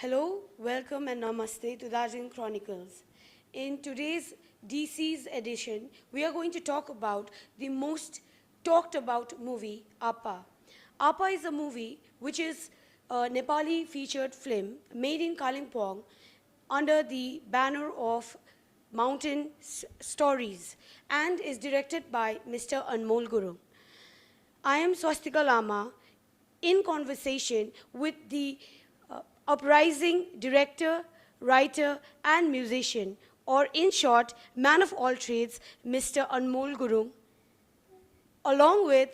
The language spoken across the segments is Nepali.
Hello, welcome and namaste to Darjeeling Chronicles. In today's DC's edition, we are going to talk about the most talked about movie, Appa. Appa is a movie which is a Nepali featured film made in Kalimpong under the banner of Mountain Stories and is directed by Mr. Anmol Gurung. I am Swastika Lama in conversation with the uprising director, writer, and musician, or in short, man of all trades, Mr. Anmol Gurung, along with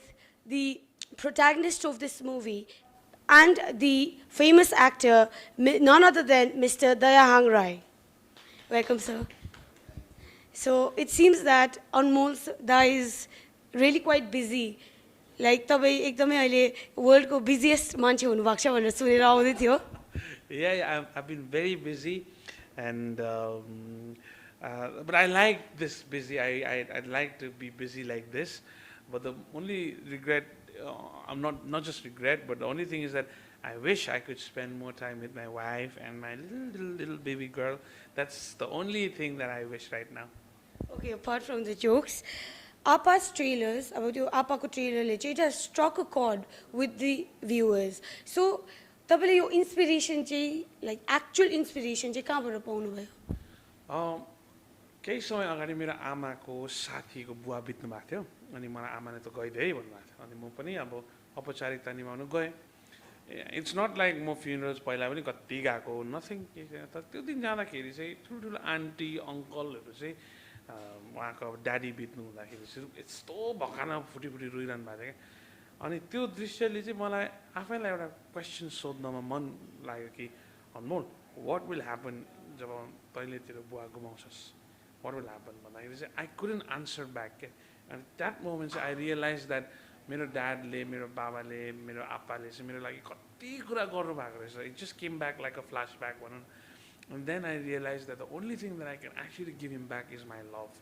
the protagonist of this movie and the famous actor, none other than Mr. Daya. Welcome, sir. So it seems that Anmol Da is really quite busy. Like तपाईँ एकदमै अहिले वर्ल्डको बिजिएस्ट मान्छे हुनुभएको छ भनेर सुनेर आउँदै थियो. Yeah, I've been very busy, and but I like this busy. I'd like to be busy like this, but the only regret, I'm not just regret, but the only thing is that I wish I could spend more time with my wife and my little baby girl. That's the only thing that I wish right now. Okay, apart from the jokes, Appa's trailers, about your Appa trailer, it has struck a chord with the viewers. So, तपाईँले यो इन्स्पिरेसन चाहिँ लाइक एक्चुअल इन्स्पिरेसन चाहिँ कहाँबाट पाउनुभयो? केही समय अगाडि मेरो आमाको साथीको बुवा बित्नु भएको थियो अनि मलाई आमाले त गइदे है भन्नुभएको थियो अनि म पनि अब औपचारिकता निभाउन गएँ. इट्स नट लाइक म फ्युनरल्स पहिला पनि कति गएको नथिङ के तर त्यो दिन जाँदाखेरि चाहिँ ठुल्ठुलो आन्टी अङ्कलहरू चाहिँ उहाँको अब ड्याडी बित्नु हुँदाखेरि चाहिँ यस्तो भकाना फुटी रोइरहनु भएको थियो क्या. अनि त्यो दृश्यले चाहिँ मलाई आफैलाई एउटा क्वेसन सोध्नमा मन लाग्यो कि अनमोल वाट विल ह्यापन जब तैँले तेरो बुवा गुमाउँछस् वाट विल ह्यापन भन्दाखेरि चाहिँ आई कुडन्ट आन्सर ब्याक के. अनि द्याट मोमेन्ट चाहिँ आई रियलाइज द्याट मेरो ड्याडले मेरो बाबाले मेरो आप्पाले चाहिँ मेरो लागि कति कुरा गर्नुभएको रहेछ. It just came back like a flash back भनौँ. And then I realized that the only thing that I can actually give him back is my love.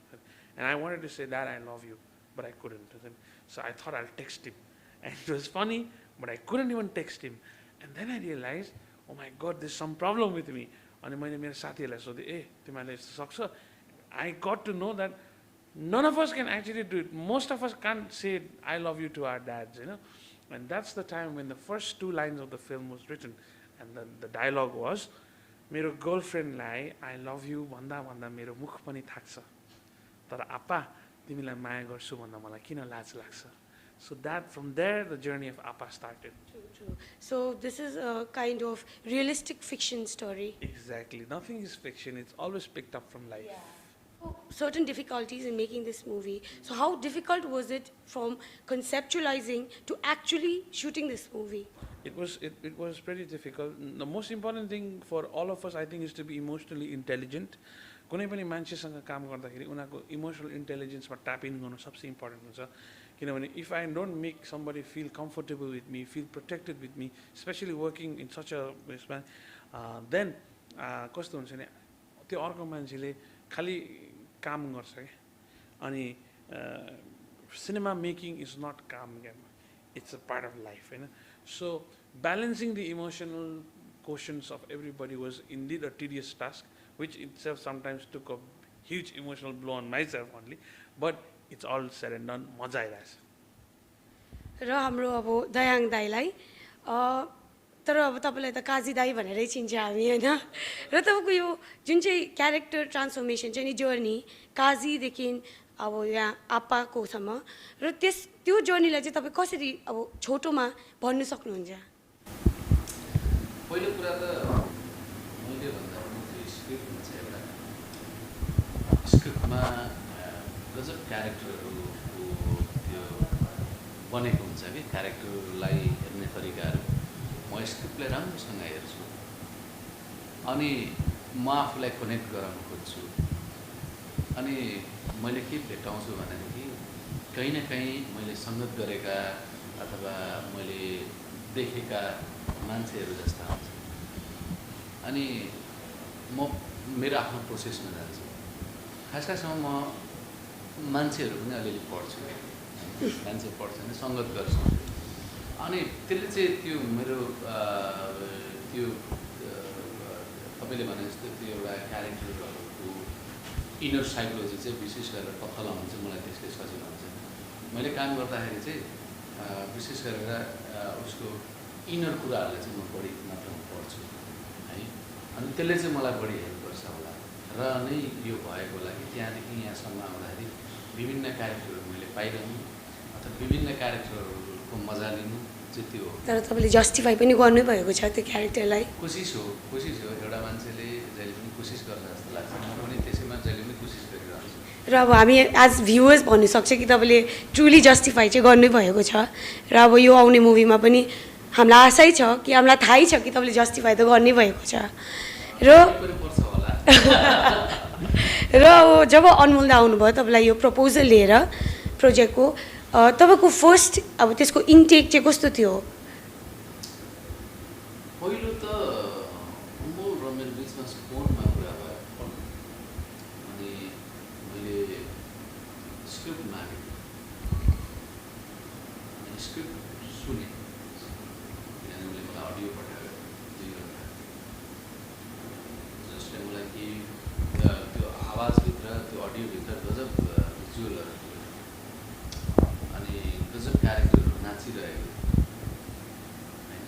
And I wanted to say, Dad, I love you, but I couldn't. So I thought I'll text him. And it was funny, but I couldn't even text him. And then I realized, oh my God, there's some problem with me. And I got to know that none of us can actually do it. Most of us can't say, I love you to our dads, And that's the time when the first two lines of the film was written. And the dialogue was, मेरो गर्लफ्रेन्डलाई आई लभ यु भन्दा भन्दा मेरो मुख पनि थाक्छ तर आप्पा तिमीलाई माया गर्छु भन्दा मलाई किन लाज लाग्छ. So that from there the journey of Appa started. True. So this is a kind of realistic fiction story. Exactly. Nothing is fiction. It's always picked up from life. Yeah. Certain difficulties in making this movie. So how difficult was it from conceptualizing to actually shooting this movie? It was pretty difficult. The most important thing for all of us, I think, is to be emotionally intelligent. कुनै पनि मान्छेसँग काम गर्दाखेरि उनीहरूको इमोसनल इन्टेलिजेन्समा ट्याप इन गर्नु सबसे इम्पोर्टेन्ट हुन्छ. किनभने if I don't make somebody feel comfortable with me, feel protected with me, specially working in such a उयसमा, देन कस्तो हुन्छ भने त्यो अर्को मान्छेले खालि काम गर्छ क्या. अनि सिनेमा मेकिङ इज नट काम game, it's a part of life होइन. So balancing the emotional quotients of everybody was indeed a tedious task, which itself sometimes took a huge emotional blow on myself only, but it's all said and done. मजा आइरहेछ. र हाम्रो अब दयाङ दाईलाई तर अब तपाईँलाई त काजी दाई भनेरै चिन्छ हामी होइन. र तपाईँको यो जुन चाहिँ क्यारेक्टर ट्रान्सफर्मेसन चाहिँ नि जर्नी काजीदेखि अब यहाँ आप्पाकोसम्म र त्यो जर्नीलाई चाहिँ तपाईँ कसरी अब छोटोमा भन्नु सक्नुहुन्छ? पहिलो कुरा त मैले भन्दा त्यो स्क्रिप्ट हुन्छ एउटा स्क्रिप्टमा गजब क्यारेक्टरहरूको त्यो बनेको हुन्छ कि क्यारेक्टरलाई हेर्ने तरिकाहरू म स्क्रिप्टलाई राम्रोसँग हेर्छु अनि म आफूलाई कनेक्ट गराउन खोज्छु. अनि मैले के भेटाउँछु भनेदेखि कहीँ न कहीँ मैले सङ्गत गरेका अथवा मैले देखेका मान्छेहरू जस्ता हुन्छ. अनि म मेरो आफ्नो प्रोसेसमा जान्छु. खासमा म मान्छेहरू पनि अलिअलि पढ्छु. मान्छे पढ्छ भने सङ्गत गर्छु. अनि त्यसले चाहिँ त्यो मेरो त्यो तपाईँले भने जस्तो त्यो एउटा क्यारेक्टरहरूको इनर साइकोलोजी चाहिँ विशेष गरेर पत्ता लगाउनु चाहिँ मलाई त्यसले सजिलो हुन्छ। मैले काम गर्दाखेरि चाहिँ विशेष गरेर उसको इनर कुराहरूलाई चाहिँ म बढी मात्रामा पढ्छु है, अनि त्यसले चाहिँ मलाई बढी हेल्प गर्छ होला र नै यो भएको लागि त्यहाँदेखि यहाँसम्म आउँदाखेरि विभिन्न क्यारेक्टरहरू मैले पाइरहनु अथवा विभिन्न क्यारेक्टरहरूको मजा लिनु चाहिँ त्यो हो। तर तपाईँले जस्टिफाई पनि गर्नै भएको छ त्यो क्यारेक्टरलाई। कोसिस हो एउटा मान्छेले जहिले पनि कोसिस गर्छ जस्तो लाग्छ, म पनि त्यसैमा जहिले पनि कोसिस गरिरहन्छु। र अब हामी एज भ्युवर्स भन्नु सक्छ कि तपाईँले ट्रुली जस्टिफाई चाहिँ गर्नै भएको छ र अब यो आउने मुभीमा पनि हामीलाई आशै छ कि हामीलाई थाहै छ कि तपाईँले जस्टिफाई त गर्नै भएको छ र पर्छ होला। र अब जब अनमोल दा आउनुभयो तपाईँलाई यो प्रपोजल लिएर प्रोजेक्टको, तपाईँको फर्स्ट अब त्यसको इन्टेक चाहिँ कस्तो थियो? पहिलो त अनमोल र मेरो बिचमा फोनमा कुरा भयो अनि मैले स्क्रिप्ट मागेँ, स्क्रिप्ट सुनेँ किनभने उसले मलाई अडियो पठायो 2 घन्टा, जसले मलाई कि त्यो आवाजभित्र त्यो अडियोभित्र गजब भिजुअलहरू अनि गजब क्यारेक्टरहरू नाचिरहेको होइन,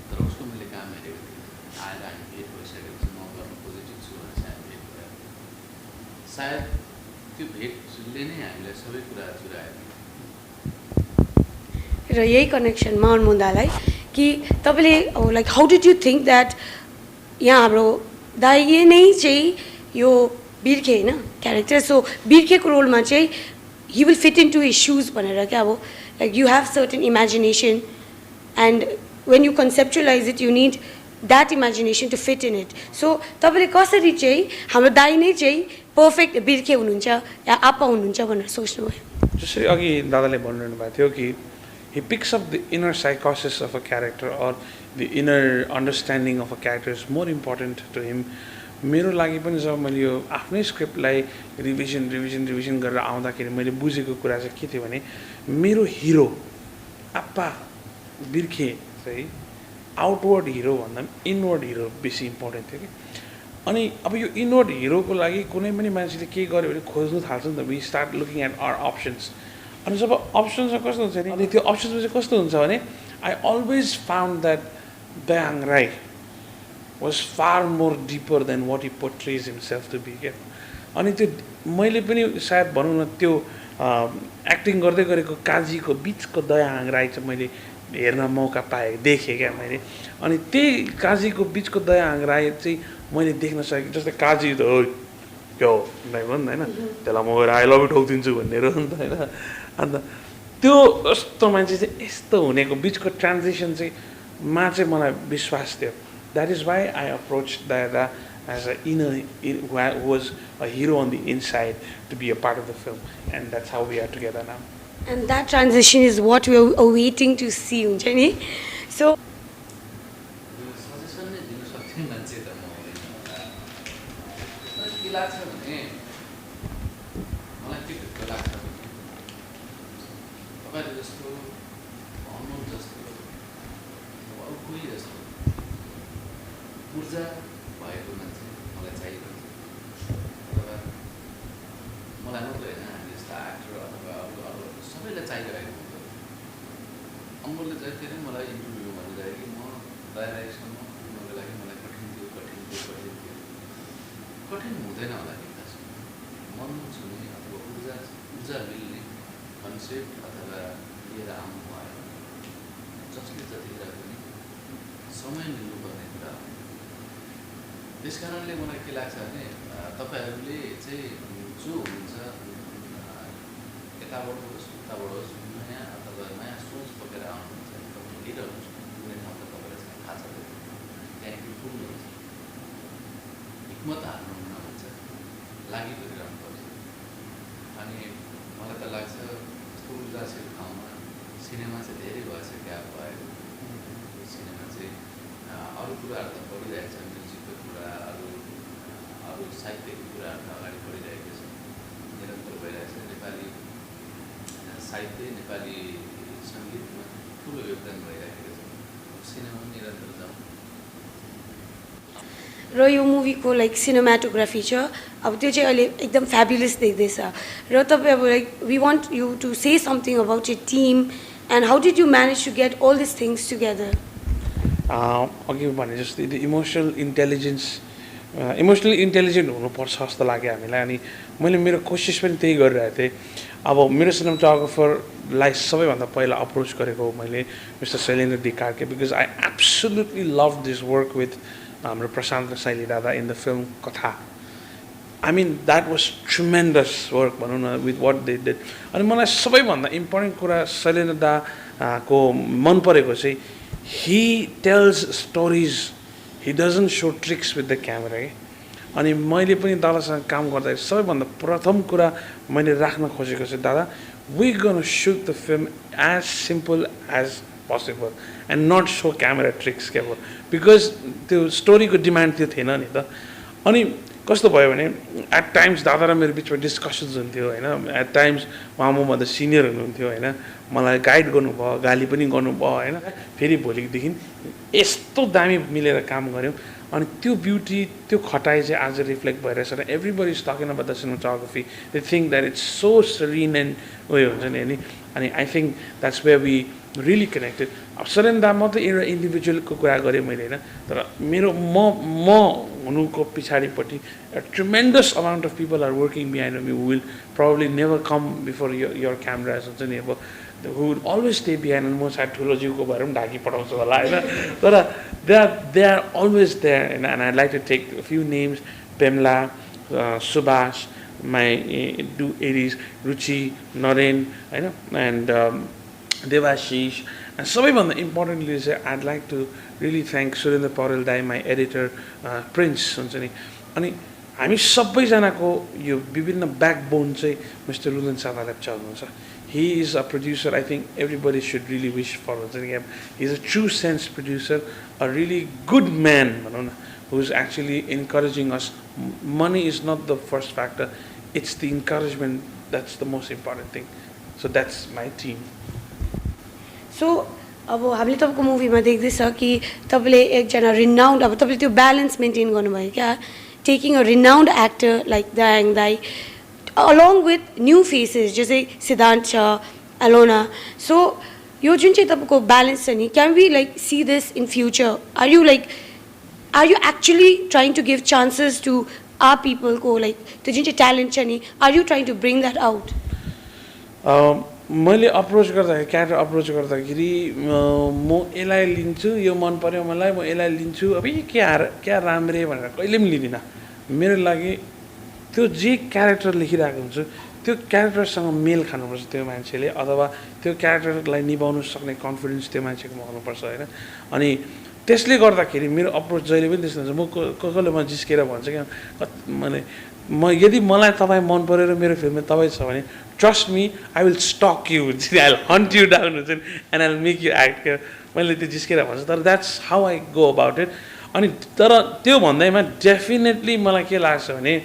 तर उसको मैले काम हेरेको थिएँ। आएर हामी भेट भइसकेपछि म गर्न पोजिटिभ छु भनेर चाहिँ हामी भेट भयो। सायद त्यो भेटले नै हामीलाई सबै कुरा जुरायो। र यही कनेक्सनमा अनमोल दालाई कि तपाईँले अब like how did you think that यहाँ हाम्रो दाइले नै चाहिँ यो बिर्खे होइन क्यारेक्टर, सो बिर्खेको रोलमा चाहिँ he will fit into his shoes भनेर क्या अब like you have certain imagination and when you conceptualize it you need that imagination to fit in it. So तपाईँले कसरी चाहिँ हाम्रो दाइ नै चाहिँ पर्फेक्ट बिर्खे हुनुहुन्छ या आप्पा हुनुहुन्छ भनेर सोच्नुभयो? जसरी अघि दादाले भनिरहनु भएको थियो कि he picks up the inner psychosis of a character or the inner understanding of a character is more important to him. मेरो लागि पनि जब मैले यो आफ्नै स्क्रिप्टलाई रिभिजन गरेर आउँदाखेरि मैले बुझेको कुरा चाहिँ के थियो भने मेरो हिरो आप्पा बिर्खे चाहिँ आउटवर्ड हिरो भन्दा पनि इनवर्ड हिरो बेसी इम्पोर्टेन्ट थियो कि। अनि अब यो इनवर्ड हिरोको लागि कुनै पनि मान्छेले के गर्यो भने खोज्नु थाल्छ नि त, we start looking at our options. अनि जब अप्सन्समा कस्तो हुन्छ नि, अनि त्यो अप्सन्समा चाहिँ कस्तो हुन्छ भने I always found that Dayang Rai was far more deeper than what he portrays himself to be क्या। अनि त्यो मैले पनि सायद भनौँ न त्यो एक्टिङ गर्दै गरेको काजीको बिचको दयाहाङ राई चाहिँ मैले हेर्न मौका पाएँ, देखेँ क्या मैले। अनि त्यही काजीको बिचको दयाहाङ राई चाहिँ मैले देख्न सकेँ। जस्तै काजी त हो क्या हो भन्यो नि होइन, त्यसलाई म गएर आई लभ यु ठोकिदिन्छु भन्ने हो नि त होइन। अन्त त्यो यस्तो मान्छे चाहिँ यस्तो हुनेको बिचको ट्रान्जिसन चाहिँ मा चाहिँ मलाई विश्वास थियो। That is why I approached Daya as a who was a hero on the inside to be a part of the film, and that's how we are together now. And that transition is what we are waiting to see, हुन्छ नि? So सजेसन नै दिन सक्थेँ मान्छे त म होइन, के लाग्छ भने मलाई के ढुक्क लाग्छ भने तपाईँहरू जस्तो अनमोल जस्तो अरू कोही जस्तो ऊर्जा भएको मान्छे मलाई चाहिएको छ। अथवा मलाई मात्रै होइन, हामी जस्तो एक्टर अथवा अरू सबैलाई चाहिरहेको हुन्छ। अनमोलले जति नै मलाई इन्टरभ्यू भनिरह्यो कि म दाइराईसँग उनीहरूको लागि मलाई कठिन थियो कठिन हुँदैन होला कि खास मन छुने अथवा ऊर्जा मिल्ने कन्सेप्ट अथवा लिएर आउनु भयो जसले जतिखेर पनि समय मिल्नुपर्ने कुरा हो। त्यस कारणले मलाई के लाग्छ भने तपाईँहरूले चाहिँ जो हुनुहुन्छ यताबाट होस् उताबाट होस् नयाँ अथवा नयाँ सोच बोकेर आउनुहुन्छ, तपाईँ लिइरहनुहोस्। कुनै ठाउँ त तपाईँलाई चाहिँ थाहा छ त्यहाँ कि पुग्नुहुन्छ, हिक्मत हार्नुहुन्न भन्छ, लागि परिरहनुपर्छ। अनि मलाई त लाग्छ यस्तो ऊर्जाशील ठाउँमा सिनेमा चाहिँ धेरै भएछ ग्याप भएको। सिनेमा चाहिँ अरू कुराहरू त बढिरहेको छ, म्युजिकको कुरा अरू साहित्यको कुराहरू त अगाडि बढिरहेको छ, निरन्तर भइरहेको छ। नेपाली साहित्य नेपाली सङ्गीतमा ठुलो योगदान भइरहेको छ। सिनेमा पनि निरन्तर जाउँ। र यो मुभीको लाइक सिनेमाटोग्राफी छ अब त्यो चाहिँ अहिले एकदम फ्याबुलस देख्दैछ र तपाईँ अब like we want you to say something about your team and how did you manage to get all this things together अघि भने जस्तै त्यो इमोसनली इन्टेलिजेन्ट हुनुपर्छ जस्तो लाग्यो हामीलाई अनि मैले मेरो कोसिस पनि त्यही गरिरहेको थिएँ अब मेरो सिनेमाटोग्राफरलाई सबैभन्दा पहिला अप्रोच गरेको मैले mister Shailendra D Karki because I absolutely love this work with हाम्रो प्रशान्त शैली दादा in the film Katha I mean that was tremendous work भनौँ न विथ वाट दे डिड अनि मलाई सबैभन्दा इम्पोर्टेन्ट कुरा शैलेन्द्र दाको मन परेको चाहिँ he tells stories he doesn't show tricks with the camera अनि मैले पनि दादासँग काम गर्दाखेरि सबैभन्दा प्रथम कुरा मैले राख्न खोजेको चाहिँ दादा we gonna shoot the film as simple as possible and not so camera tricks क्या बिकज त्यो स्टोरीको डिमान्ड त्यो थिएन नि त अनि कस्तो भयो भने एट टाइम्स दादा र मेरो बिचमा डिस्कसन्स हुन्थ्यो होइन एट टाइम्स उहाँ मभन्दा सिनियर हुनुहुन्थ्यो होइन मलाई गाइड गर्नुभयो गाली पनि गर्नुभयो होइन फेरि भोलिदेखि यस्तो दामी मिलेर काम गऱ्यौँ अनि त्यो ब्युटी त्यो खटाइ चाहिँ आज रिफ्लेक्ट भइरहेछ र everybody is talking about the cinematography they think that it's so serene and उयो हुन्छ नि अनि I think that's where we really connected अब शैलेन्द्र दा मात्रै एउटा इन्डिभिजुअलको कुरा गरेँ मैले होइन तर मेरो म हुनुको पछाडिपट्टि tremendous amount of people are working behind me will probably never come before your cameras हुन्छ नि अब who will always stay behind and म सायद ठुलो जिउको भएर पनि ढाकी पठाउँछु होला होइन तर they are always there and I'd like to take a few names Pemla, Subhash, my do 80s Ruchi, Naren, होइन and Devashish and सबैभन्दा इम्पोर्टेन्टली चाहिँ I'd like to really thank Surendra Paurel Daya, my editor, Prince हुन्छ नि अनि हामी सबैजनाको यो विभिन्न ब्याकबोन चाहिँ मिस्टर रुदन सादा लेप्चा हुनुहुन्छ he is a producer I think everybody should really wish for he's a true sense producer a really good man who's actually encouraging us money is not the first factor it's the encouragement that's the most important thing so that's my team so अब हामीले तपाईँको मुभीमा देख्दैछ कि तपाईँले एकजना रिनाउन्ड अब तपाईँले त्यो ब्यालेन्स मेन्टेन गर्नुभयो क्या taking a renowned actor like Dayahang दाई along with new faces जस्तै सिद्धान्त छ अलोना सो यो जुन चाहिँ तपाईँको ब्यालेन्स छ नि can we like see this in future are you actually trying to give chances to our पिपलको लाइक त्यो जुन चाहिँ ट्यालेन्ट छ नि are you trying to bring that out मैले अप्रोच गर्दाखेरि क्यारेक्टर अप्रोच गर्दाखेरि म यसलाई लिन्छु यो मन पऱ्यो मलाई म यसलाई लिन्छु अब क्या राम्रे भनेर कहिले पनि लिँदिनँ मेरो लागि त्यो जे क्यारेक्टर लेखिरहेको हुन्छु त्यो क्यारेक्टरसँग मेल खानुपर्छ त्यो मान्छेले अथवा त्यो क्यारेक्टरलाई निभाउनु सक्ने कन्फिडेन्स त्यो मान्छेकोमा हुनुपर्छ होइन अनि त्यसले गर्दाखेरि मेरो अप्रोच जहिले पनि त्यस्तो हुन्छ म कसैले म जिस्केर भन्छ क्या मैले यदि मलाई तपाईँ मन परेर मेरो फिल्ममा तपाईँ छ भने trust me I will stalk you हुन्छ नि I will hunt you down हुन्छ नि and I will make you act क्या मैले त्यो जिस्केर भन्छु तर that's how I go about it अनि तर त्यो भन्दैमा डेफिनेटली मलाई के लाग्छ भने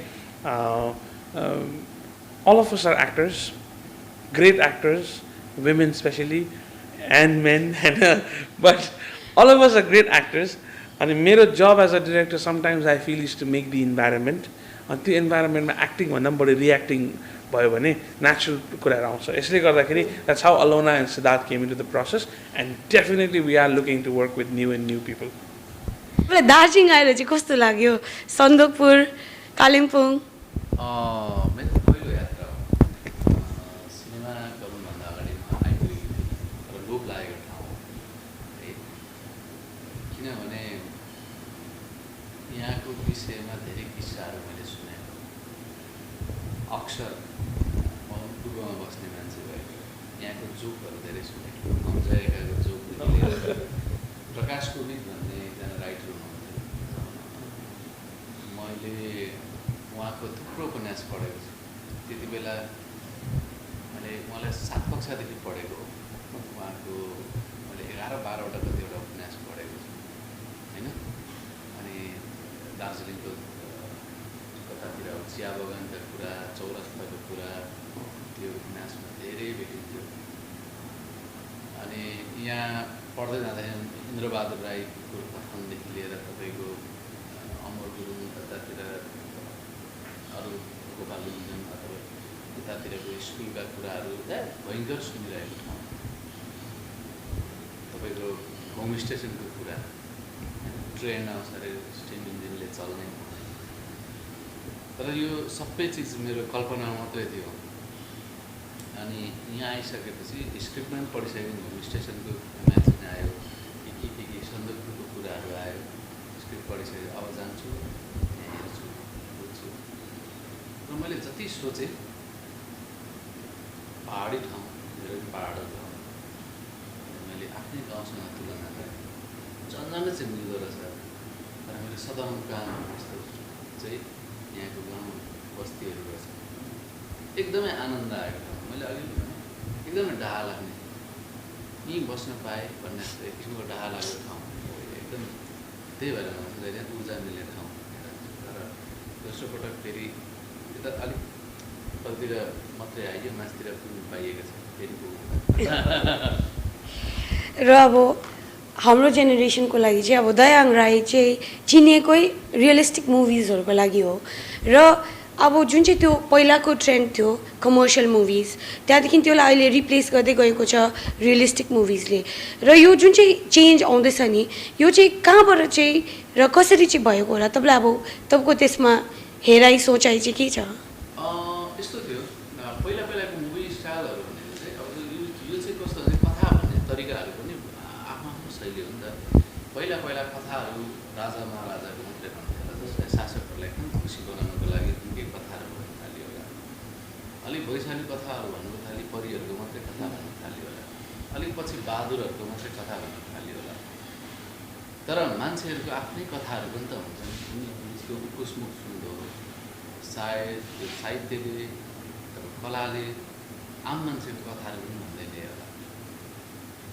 all of us are actors, great actors, women especially, and men, but all of us are great actors. And my job as a director sometimes I feel is to make the environment. And the environment, acting, but reacting, natural. That's how Alona and Siddharth came into the process. And definitely we are looking to work with new people. Darjeeling आएर चाहिँ कस्तो लाग्यो सन्दकपुर कालिम्पोङ मेरो पहिलो यात्रा हो सिनेमा गराउनुभन्दा अगाडि आइपुगेको थिएँ र लोभ लागेको ठाउँ है किनभने यहाँको विषयमा धेरै किस्साहरू मैले सुने अक्सर म पूर्वमा बस्ने मान्छे भएको यहाँको जोकहरू धेरै सुने अम्जयकाको जोकदेखि लिएर प्रकाश कोविद भन्ने एकजना राइटर हुनुहुन्थ्यो मैले उहाँको थुप्रो उपन्यास पढेको छु त्यति बेला मैले उहाँलाई 7 कक्षादेखि पढेको हो उहाँको मैले 11-12वटा कतिवटा उपन्यास पढेको छु होइन अनि दार्जिलिङको कतातिर चिया बगानका कुरा चौरस्ताको कुरा त्यो उपन्यासमा धेरै भेटिन्थ्यो अनि यहाँ पढ्दै जाँदाखेरि इन्द्रबहादुर राईको कथनदेखि लिएर तपाईँको अमर गुरुङ स्कुलका कुराहरू भयङ्कर सुनिरहेको ठाउँ तपाईँको होम स्टेसनको कुरा ट्रेन आउँछ अरे स्टिम इन्जिनले चल्ने तर यो सबै चिज मेरो कल्पना मात्रै थियो अनि यहाँ आइसकेपछि स्क्रिप्टमा पनि पढिसकेँ होम स्टेसनको इमेजिन आयो के सन्दर्भको कुराहरू आयो स्क्रिप्ट पढिसकेँ अब जान्छु यहाँ हेर्छु बुझ्छु र मैले जति सोचेँ पहाडी ठाउँ मेरो पहाडको ठाउँ मैले आफ्नै गाउँसँग तुलना गरेँ जन्जान चाहिँ मिल्दो रहेछ तर मेरो सदरमुकाम जस्तो चाहिँ यहाँको गाउँ बस्तीहरू रहेछ एकदमै आनन्द आएको ठाउँ मैले अघि भने एकदमै डाहा लाग्ने यहीँ बस्न पाएँ भन्ने जस्तो एक किसिमको डाहा लाग्ने ठाउँ एकदम त्यही भएर मलाई त्यहाँ ऊर्जा मिल्ने ठाउँ तर दोस्रो पटक फेरि यता अलिक तलतिर मात्रै आइयो माथितिर पुग्नु पाइएको छ फेरि र अब हाम्रो जेनेरेसनको लागि चाहिँ अब दयाङ राई चाहिँ चिनेकै रियलिस्टिक मुभिजहरूको लागि हो र अब जुन चाहिँ त्यो पहिलाको ट्रेन्ड थियो कमर्सियल मुभिज त्यहाँदेखि त्यसलाई अहिले रिप्लेस गर्दै गएको छ रियलिस्टिक मुभिजले र यो जुन चाहिँ चेन्ज आउँदैछ नि यो चाहिँ कहाँबाट चाहिँ र कसरी चाहिँ भएको होला तपाईँलाई अब तपाईँको त्यसमा हेराइ सोचाइ चाहिँ के छ यस्तो थियो पहिला पहिलाको मुभी स्टाइलहरू भनेको चाहिँ अब यो चाहिँ कस्तो भने कथा भन्ने तरिकाहरू पनि आफ्नो आफ्नो शैली हो नि त पहिला पहिला कथाहरू राजा महाराजाको मात्रै भन्थ्यो होला जसलाई शासकहरूलाई एकदम खुसी बनाउनको लागि केही कथाहरू भन्न थाल्यो होला अलिक वैशाली कथाहरू भन्नु थाल्यो परिहरूको मात्रै कथा भन्न थाल्यो होला अलिक पछि बहादुरहरूको मात्रै कथा भन्न थाल्यो होला तर मान्छेहरूको आफ्नै कथाहरू पनि त हुन्छन् उसको उकुसमुख सुन्दो सायद त्यो साहित्यले कलाले आम मान्छेको कथाहरू पनि भन्दै ल्यायो होला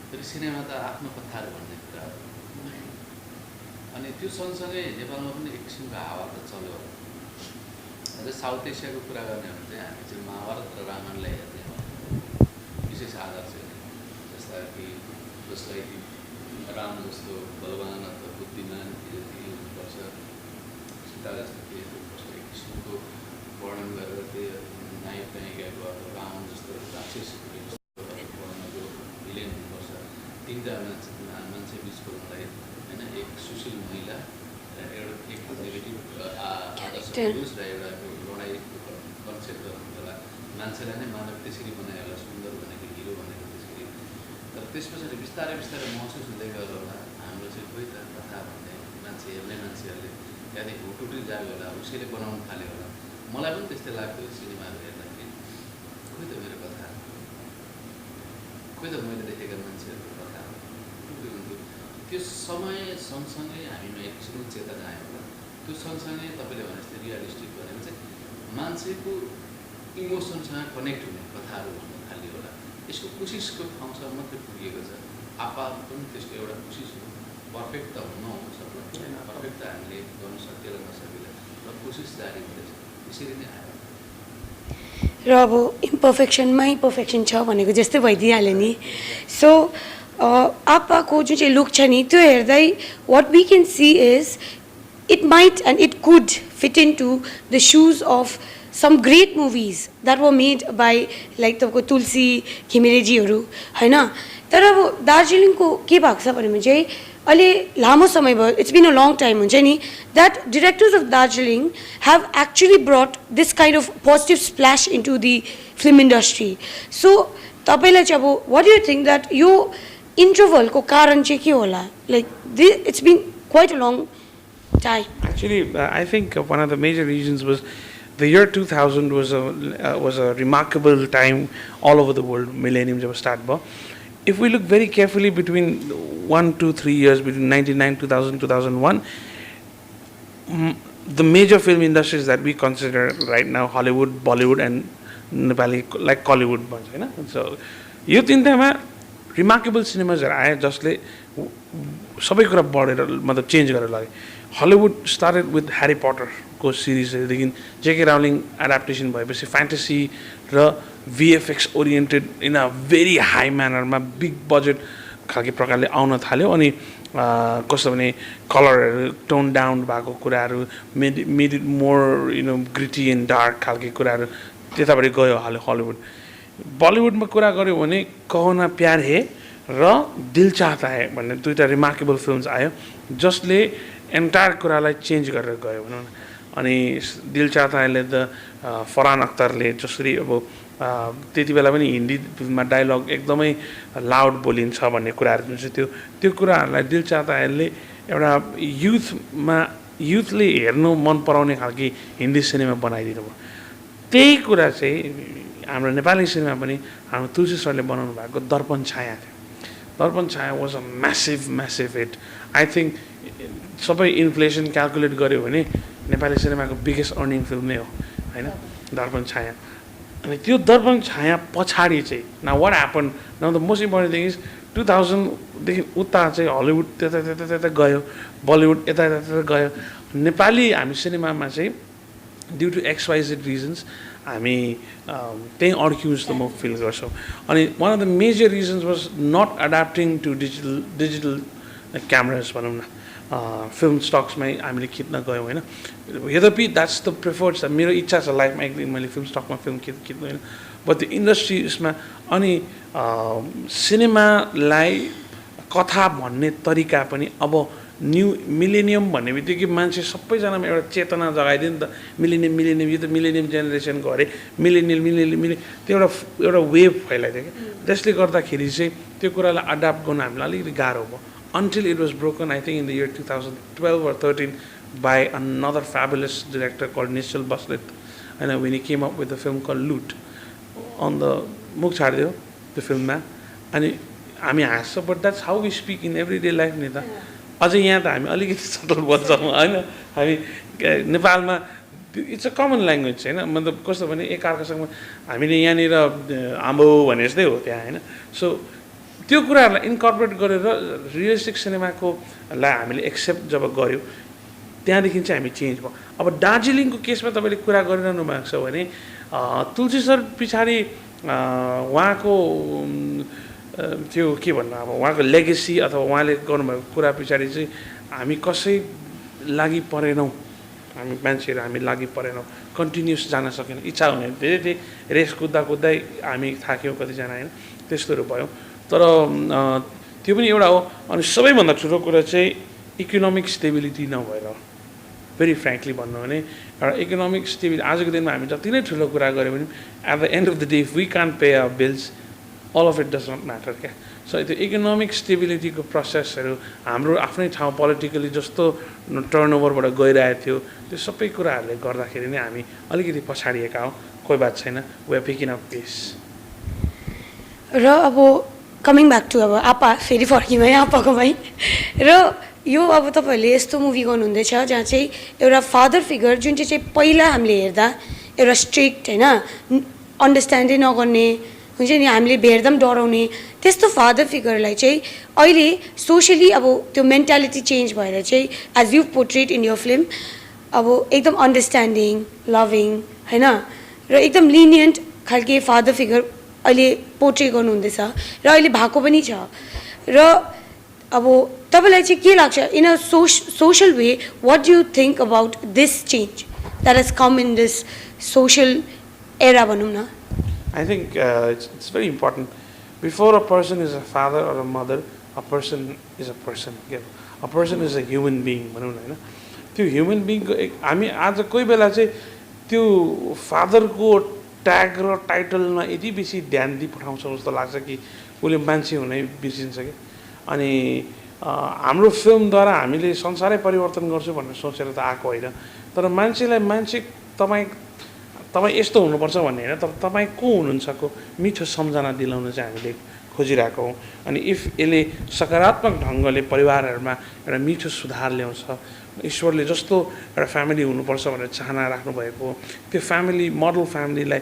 फेरि सिनेमा त आफ्नो कथाहरू भन्ने कुरा हो अनि त्यो सँगसँगै नेपालमा पनि एक किसिमको हावा त चल्यो होला अझै साउथ एसियाको कुरा गर्ने हो भने चाहिँ हामी चाहिँ महाभारत र रामायणलाई हेर्ने हो विशेष आधार चाहिँ जस्ता कि जसलाई कि राम जस्तो बलवान अथवा बुद्धिमान हुनुपर्छ सीता जस्तो के हुनुपर्छ एक किसिमको वर्णन गरेर त्यो नायक नायिकाको अथवा रावण जस्तो राक्षस वर्णनको भिलेन हुनुपर्छ तिनवटा मान्छे बिचको लडाइँ होइन एक सुशील महिला र एउटा एक नेगेटिभ आदर्श पुरुष र एउटा लडाइँको कन्सेप्ट गर्नु होला मान्छेलाई नै मानव त्यसरी बनायो होला सुन्दर भनेको हिरो भनेको त्यसरी तर त्यस पछाडि बिस्तारै बिस्तारै महसुस हुँदै गयो होला हाम्रो चाहिँ खोइ त कथा भन्ने मान्छे हेर्ने मान्छेहरूले त्यहाँदेखि हुटुटी जाग्यो होला उसैले बनाउनु थाल्यो होला मलाई पनि त्यस्तै लाग्थ्यो सिनेमाहरू हेर्दाखेरि खोइ त मेरो कथा खोइ त मैले देखेका मान्छेहरूको कथा हुन्थ्यो त्यो समय सँगसँगै हामीमा एक किसिमको चेतना आयो होला त्यो सँगसँगै तपाईँले भने जस्तै रियलिस्टिक भनेको चाहिँ मान्छेको इमोसनसँग कनेक्ट हुने कथाहरू भन्न थाल्यो होला यसको कोसिसको ठाउँसम्म मात्रै पुगिएको छ आप्पा पनि त्यसको एउटा कोसिस हो पर्फेक्ट त नहुन सक्दैन पर्फेक्ट त हामीले गर्न सकिएला नसकिएला र कोसिस जारी हुँदैछ त्यसरी नै आयो र अब इम्पर्फेक्सनमै पर्फेक्सन छ भनेको जस्तै भइदिइहाल्यो नि सो आप्पाको जुन चाहिँ लुक छ नि त्यो हेर्दै what we can see is it might and it could fit in to the shoes of some great movies that were made by like तपाईँको तुलसी घिमिरेजीहरू होइन तर अब दार्जिलिङको के भएको छ भने चाहिँ अहिले लामो समय भयो it's been a long time हुन्छ नि that directors of Darjeeling have actually brought this kind of positive splash into the film industry so तपाईँलाई चाहिँ अब वाट यु थिङ्क द्याट यो इन्टरभलको कारण चाहिँ के होला like it's been quite a long time Actually, I think one of the major reasons was the year 2000 was a remarkable time all over the world. Millennium jab start ba. If we look very carefully between 1, 2, 3 years between 99, 2000, 2001, the major film industries that we consider right now, Hollywood, Bollywood, and Nepali like Collywood, you know. So, you think that remarkable cinemas are आए जसले सबै कुरा बढेर मतलब चेन्ज गरेर लगे हलिउड स्टार्टेड विथ ह्यारी पटरको सिरिजदेखि जेके राउलिङ एडाप्टेसन भएपछि फ्यान्टेसी र VFX oriented in a very high म्यानरमा बिग बजेट खालको प्रकारले आउन थाल्यो अनि कस्तो भने कलरहरू टोन डाउन भएको कुराहरू made it more gritty and dark खालको कुराहरू त्यतापट्टि गयो हलिउड बलिउडमा कुरा गऱ्यो भने कहो ना प्यार हे र दिल चाहता है भन्ने दुईवटा रिमार्केबल फिल्म्स आयो जसले एन्टायर कुरालाई चेन्ज गरेर गयो भनौँ न। अनि दिल चाहता हैले त फरहान अख्तरले जसरी अब त्यति बेला पनि हिन्दी फिल्ममा डायलग एकदमै लाउड बोलिन्छ भन्ने कुराहरू जुन चाहिँ त्यो कुराहरूलाई दिल चाहता हैले एउटा युथले हेर्नु मन पराउने खालको हिन्दी सिनेमा बनाइदिनु भयो। त्यही कुरा चाहिँ हाम्रो नेपाली सिनेमा पनि हाम्रो तुलसी सरले बनाउनु भएको दर्पण छाया थियो। दर्पण छाया was a massive hit. I think सबै इन्फ्लेसन क्यालकुलेट गर्यो भने नेपाली सिनेमाको बिगेस्ट अर्निङ फिल्म नै हो होइन दर्पण छाया। अनि त्यो दर्पण छाया पछाडि चाहिँ न वाट ह्यापन न the most important thing is 2000देखि उता चाहिँ हलिउड त्यता गयो, बलिउड यता गयो। नेपाली हामी सिनेमामा चाहिँ ड्यु टु XYZ रिजन्स हामी त्यही अड्क्यौँ जस्तो म फिल गर्छु। अनि one of the major reasons was not adapting to digital cameras भनौँ न। फिल्म स्टक्समै हामीले खिच्न गयौँ होइन। यद्यपि द्याट्स द प्रिफर्ड छ, मेरो इच्छा छ लाइफमा एक दिन मैले फिल्म स्टकमा फिल्म खिच्नु होइन। बट त्यो इन्डस्ट्री उसमा अनि सिनेमालाई कथा भन्ने तरिका पनि अब न्यू मिलेनियम भन्ने बित्तिकै मान्छे सबैजनामा एउटा चेतना जगाइदियो नि त। मिलेनियम यो त मिलेनियम जेनेरेसनको अरे मिलेनियल त्यो एउटा वेभ फैलाइदियो क्या। त्यसले गर्दाखेरि चाहिँ त्यो कुरालाई एडाप्ट गर्न हामीलाई अलिकति गाह्रो भयो। Until it was broken, I think in the year 2012 or 13, by another fabulous director called Nishal Baslet, and when he came up with a film called Loot, on the Mukh Chhadyo, the film man, and हामी हाँस्छ, but that's how we speak in everyday life नि त। अझै यहाँ त हामी अलिकति सटल बोल्छौँ होइन। हामी नेपालमा इट्स अ कमन ल्याङ्ग्वेज होइन, मतलब कस्तो भने एकअर्कासँग हामीले यहाँनिर आम्बो भने जस्तै हो त्यहाँ होइन। सो त्यो कुराहरूलाई इन्कर्पोरेट गरेर रियलिस्टिक सिनेमाकोलाई हामीले एक्सेप्ट जब गऱ्यौँ त्यहाँदेखि चाहिँ हामी चेन्ज भयो। अब दार्जिलिङको केसमा तपाईँले कुरा गरिरहनु भएको छ भने तुलसी सर पछाडि उहाँको त्यो के भन्नु अब उहाँको लेगेसी अथवा उहाँले गर्नुभएको कुरा पछाडि चाहिँ हामी कसै लागि परेनौँ, हामी मान्छेहरू हामी लागि परेनौँ, कन्टिन्युस जान सकेन। इच्छा हुने धेरै रेस कुद्दै हामी थाक्यौँ कतिजना होइन, त्यस्तोहरू भयो। तर त्यो पनि एउटा हो। अनि सबैभन्दा ठुलो कुरा चाहिँ इकोनोमिक स्टेबिलिटी नभएर, भेरी फ्रेङ्कली भन्नु भने एउटा इकोनोमिक स्टेबिलिटी आजको दिनमा हामी जति नै ठुलो कुरा गऱ्यो भने at the end of the day if we can't pay our bills all of it does not matter क्या। सो त्यो इकोनोमिक स्टेबिलिटीको प्रोसेसहरू हाम्रो आफ्नै ठाउँ पोलिटिकली जस्तो टर्नओभरबाट गइरहेको थियो, त्यो सबै कुराहरूले गर्दाखेरि नै हामी अलिकति पछाडिएका हौँ। कोही बात छैन, वी आर पिकिङ अप पेस। र अब कमिङ ब्याक टु अब आप्पा, फेरि फर्कियौँ है आप्पाकोमै। र यो अब तपाईँहरूले यस्तो मुभी गर्नुहुँदैछ जहाँ चाहिँ एउटा फादर फिगर जुन चाहिँ पहिला हामीले हेर्दा एउटा स्ट्रिक्ट होइन, अन्डरस्ट्यान्डै नगर्ने हुन्छ नि, हामीले भेट्दा पनि डराउने त्यस्तो फादर फिगरलाई चाहिँ अहिले सोसियली अब त्यो मेन्टालिटी चेन्ज भएर चाहिँ as you portray in your film अब एकदम अन्डरस्ट्यान्डिङ, लभिङ होइन र एकदम लिनियन्ट खालके फादर फिगर अहिले पोर्ट्रे गर्नुहुँदैछ र अहिले भएको पनि छ। र अब तपाईँलाई चाहिँ के लाग्छ in a social way, what do you think about this change that has come in this social era भनौँ न? I think it's very important. Before a person is a father or a mother, a person is a person. A person is a human being भनौँ न होइन। त्यो ह्युमन बिङको हामी आज कोही बेला चाहिँ त्यो फादरको ट्याग र टाइटलमा यति बेसी ध्यान दिइपठाउँछ जस्तो लाग्छ कि उसले मान्छे हुनै बिर्सिन्छ कि। अनि हाम्रो फिल्मद्वारा हामीले संसारै परिवर्तन गर्छु भनेर सोचेर त आएको होइन, तर मान्छेलाई मान्छे तपाईँ यस्तो हुनुपर्छ भन्ने होइन, तर तपाईँ को हुनुहुन्छको मिठो सम्झना दिलाउन चाहिँ हामीले खोजिरहेको हौँ। अनि इफ यसले सकारात्मक ढङ्गले परिवारहरूमा एउटा मिठो सुधार ल्याउँछ, ईश्वरले जस्तो एउटा फ्यामिली हुनुपर्छ भनेर चाहना राख्नुभएको त्यो फ्यामिली मोडल फ्यामिलीलाई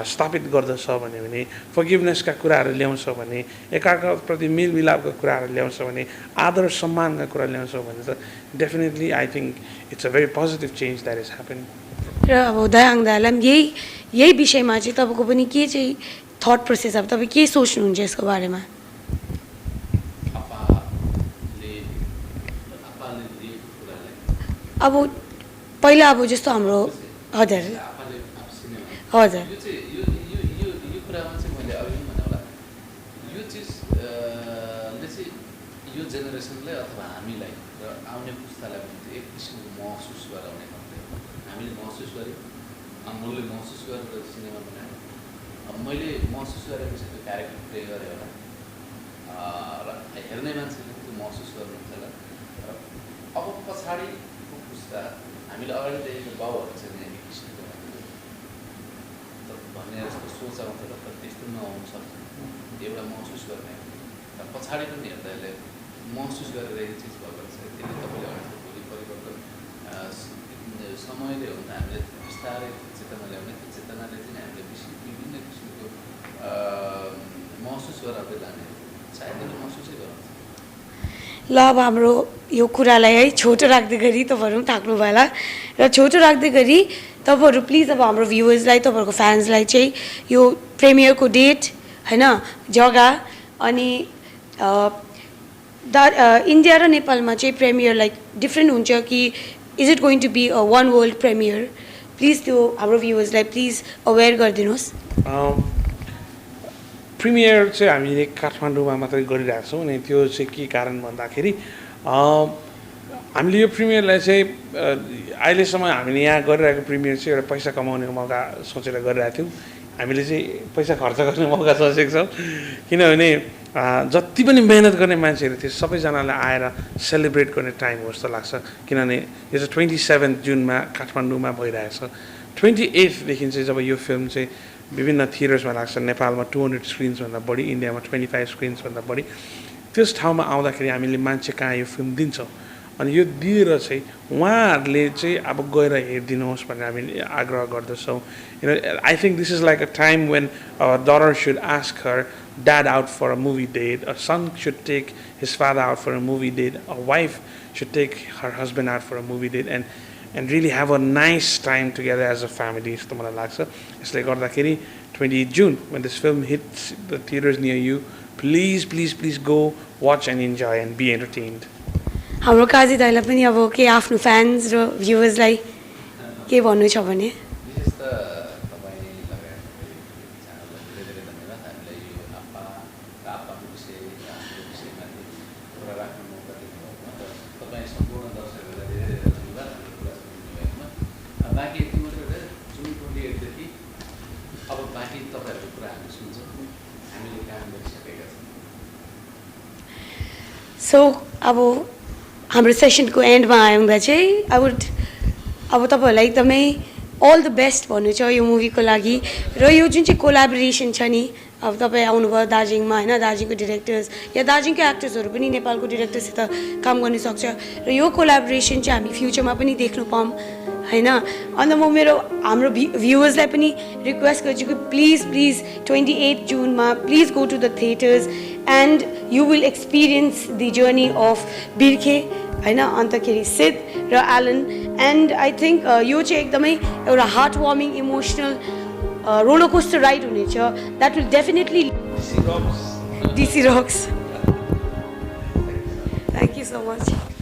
स्थापित गर्दछ भने, फर्गिभनेसका कुराहरू ल्याउँछ भने, एकाअर्काप्रति मेलमिलापका कुराहरू ल्याउँछ भने, आदर सम्मानका कुरा ल्याउँछ भने त definitely I think it's a very positive change that is happening. र अब दयाङ दालाई यही विषयमा चाहिँ तपाईँको पनि के चाहिँ थट प्रोसेस, अब तपाईँ के सोच्नुहुन्छ यसको बारेमा? अब पहिला अब जस्तो हाम्रो हजुर हजुर यो कुरामा चाहिँ जेनेरेसनले अथवा हामीलाई र आउने पुस्तालाई पनि त्यो एक किसिमको महसुस गराउने खालको हामीले महसुस गऱ्यौँ, अनमोलले महसुस गरेर सिनेमा बनायो। अब मैले महसुस गरेपछि त्यो क्यारेक्टर प्ले गरेँ होला र हेर्ने मान्छेले त्यो महसुस गर्नुहुन्छ होला। र अब पछाडिको पुस्ता हामीले अगाडि देखेको बाउहरू चाहिँ एक किसिमको भन्ने जस्तो सोच आउँथ्यो र तर त्यस्तो नआउनु सक्छ एउटा महसुस गर्ने र पछाडि पनि हेर्दा यसले महसुस गरेर यो चिज भएको छ। त्यसले तपाईँले भनेको भोलि परिवर्तन समयले हो भने हामीले बिस्तारै चेतना ल्याउने, त्यो चेतनाले चाहिँ हामीले विभिन्न किसिमको महसुस गराउँदै लाने, सायद त्यसले महसुसै गराउँछ। ल अब हाम्रो यो कुरालाई है छोटो राख्दै गरी तपाईँहरू पनि थाक्नु भयो होला र छोटो राख्दै गरी तपाईँहरू प्लिज अब हाम्रो भ्युवर्सलाई, तपाईँहरूको फ्यान्सलाई चाहिँ यो प्रिमियरको डेट होइन, जग्गा अनि इन्डिया र नेपालमा चाहिँ प्रिमियर लाइक डिफ्रेन्ट हुन्छ कि is it going to be a one world premiere, please त्यो हाम्रो भ्युवर्सलाई प्लिज अवेर गरिदिनुहोस्। प्रिमियर चाहिँ हामीले काठमाडौँमा मात्रै गरिरहेको छौँ। अनि त्यो चाहिँ के कारण भन्दाखेरि हामीले यो प्रिमियरलाई चाहिँ अहिलेसम्म हामीले यहाँ गरिरहेको प्रिमियर चाहिँ एउटा पैसा कमाउने मौका सोचेर गरिरहेको थियौँ। हामीले चाहिँ पैसा खर्च गर्ने मौका सोचेको छौँ, किनभने जति पनि मेहनत गर्ने मान्छेहरू थियो सबैजनालाई आएर सेलिब्रेट गर्ने टाइम हो जस्तो लाग्छ। किनभने यो चाहिँ 27 जुनमा काठमाडौँमा भइरहेछ। 28देखि चाहिँ जब यो फिल्म चाहिँ विभिन्न थिएटर्समा लाग्छ, नेपालमा 200 स्क्रिन्सभन्दा बढी, इन्डियामा 25 स्क्रिन्सभन्दा बढी, त्यस ठाउँमा आउँदाखेरि हामीले मान्छे कहाँ यो फिल्म दिन्छौँ। अनि यो दिएर चाहिँ उहाँहरूले चाहिँ अब गएर हेरिदिनुहोस् भनेर हामीले आग्रह गर्दछौँ। I think this is like a time when our daughter should ask her dad out for a movie date, a son should take his father out for a movie date, a wife should take her husband out for a movie date, and really have a nice time together as a family. So मलाई लाग्छ यसले गर्दाखेरि 28 June when this film hits the theaters near you, please go watch and enjoy and be entertained. हाम्रो काजी दाइलाई पनि अब के आफ्नो फ्यान्स र भ्युवर्सलाई के भन्नु छ भने विशेष त तपाईँ लगायत च्यानललाई धेरै धेरै धन्यवाद। हामीलाई यो आप्पा र आप्पाको विषय विषयमाथि कुरा राख्न मौका दिनुभएकोमा र तपाईँ सम्पूर्ण दर्शकहरूलाई धेरै धेरै धन्यवाद हाम्रो कुरा सुनिदिनु भएकोमा। बाँकी यति मात्रै जुन 28देखि अब बाँकी तपाईँहरूको कुरा हामी सुन्छौँ, हामीले काम गरिसकेका छौँ। सो अब हाम्रो सेसनको एन्डमा आउँदा चाहिँ अब तपाईँहरूलाई एकदमै अल द बेस्ट भन्नु छ यो मुभीको लागि। र यो जुन चाहिँ कोलाबोरेसन छ नि, अब तपाईँ आउनुभयो दार्जिलिङमा होइन, दार्जिलिङको डिरेक्टर्स या दार्जिलिङको एक्टर्सहरू पनि नेपालको डिरेक्टर्ससित काम गर्न सक्छ र यो कोलाबोरेसन चाहिँ हामी फ्युचरमा पनि देख्नु पाऊँ होइन। अन्त म हाम्रो भ्युवर्सलाई पनि रिक्वेस्ट गर्छु कि प्लिज 28 जुनमा please go to the theatres and you will experience the journey of Birkhe होइन, अन्तखेरि सिद्ध र एलन। एन्ड आई थिङ्क यो चाहिँ एकदमै एउटा heartwarming emotional roller coaster ride हुनेछ। That will definitely DC Rocks. Thank you so much.